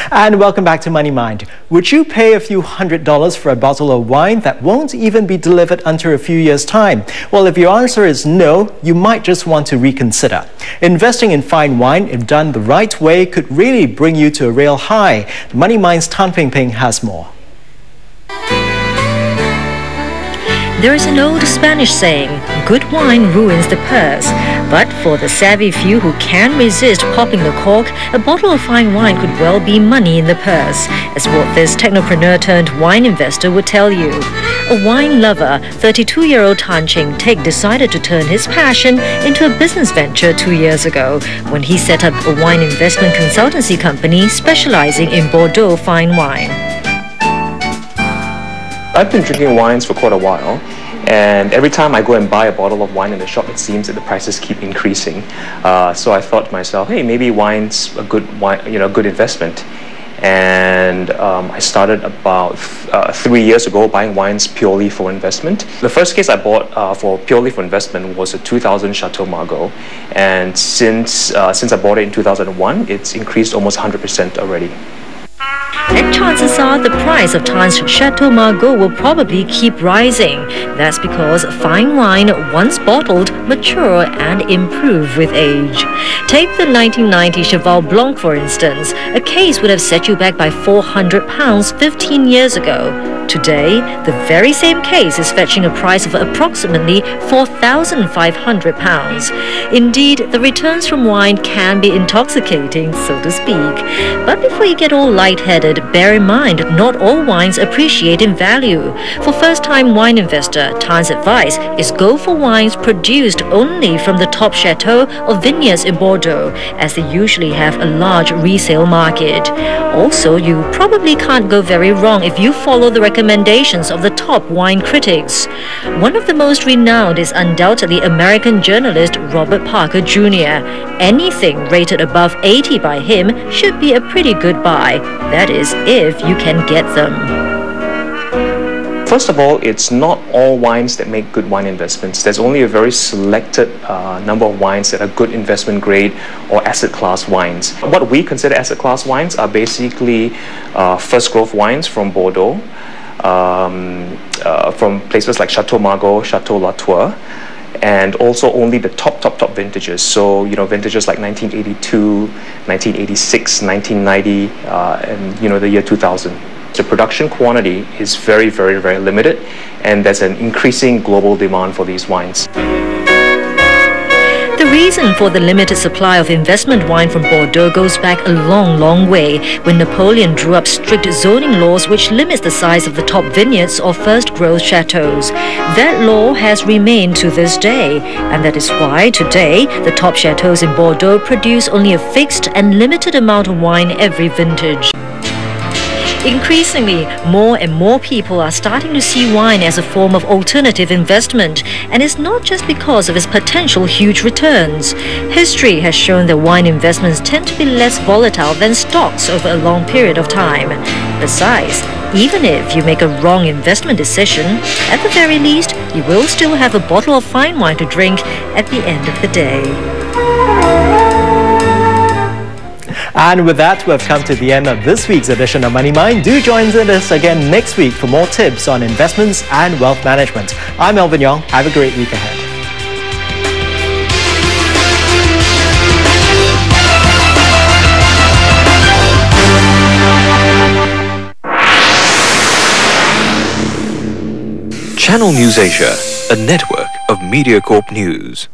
And welcome back to Money Mind. Would you pay a few $100s for a bottle of wine that won't even be delivered until a few years' time? Well, if your answer is no, you might just want to reconsider. Investing in fine wine, if done the right way, could really bring you to a real high. Money Mind's Tan Ping Ping has more. There is an old Spanish saying, good wine ruins the purse. But for the savvy few who can resist popping the cork, a bottle of fine wine could well be money in the purse, as what this technopreneur turned wine investor would tell you. A wine lover, 32-year-old Tan Ching Teck decided to turn his passion into a business venture 2 years ago, when he set up a wine investment consultancy company specializing in Bordeaux fine wine. I've been drinking wines for quite a while, and every time I go and buy a bottle of wine in the shop, it seems that the prices keep increasing. So I thought to myself, hey, maybe wine's a good good investment. And I started about 3 years ago buying wines purely for investment. The first case I bought for purely for investment was a 2000 Chateau Margaux, and since I bought it in 2001, it's increased almost 100% already. And chances are the price of Tan's Chateau Margaux will probably keep rising. That's because fine wine, once bottled, mature and improve with age. Take the 1990 Cheval Blanc, for instance. A case would have set you back by £400 15 years ago. Today, the very same case is fetching a price of approximately £4,500. Indeed, the returns from wine can be intoxicating, so to speak. But before you get all lightheaded, bear in mind, not all wines appreciate in value. For first-time wine investor, Tan's advice is go for wines produced only from the top chateaux or vineyards in Bordeaux, as they usually have a large resale market. Also, you probably can't go very wrong if you follow the recommendations of the top wine critics. One of the most renowned is undoubtedly American journalist Robert Parker Jr. Anything rated above 80 by him should be a pretty good buy. That is, if you can get them. First of all, it's not all wines that make good wine investments. There's only a very selected number of wines that are good investment grade or asset class wines. What we consider asset class wines are basically first growth wines from Bordeaux, from places like Chateau Margaux, Chateau Latour, and also only the top vintages. So, vintages like 1982, 1986, 1990, and, the year 2000. The production quantity is very, very, very limited, and there's an increasing global demand for these wines. The reason for the limited supply of investment wine from Bordeaux goes back a long, long way, when Napoleon drew up strict zoning laws which limits the size of the top vineyards or first-growth chateaux. That law has remained to this day, and that is why today the top chateaux in Bordeaux produce only a fixed and limited amount of wine every vintage. Increasingly, more and more people are starting to see wine as a form of alternative investment, and it's not just because of its potential huge returns. History has shown that wine investments tend to be less volatile than stocks over a long period of time. Besides, even if you make a wrong investment decision, at the very least, you will still have a bottle of fine wine to drink at the end of the day. And with that, we've come to the end of this week's edition of Money Mind. Do join us again next week for more tips on investments and wealth management. I'm Elvin Yong. Have a great week ahead. Channel News Asia, a network of MediaCorp News.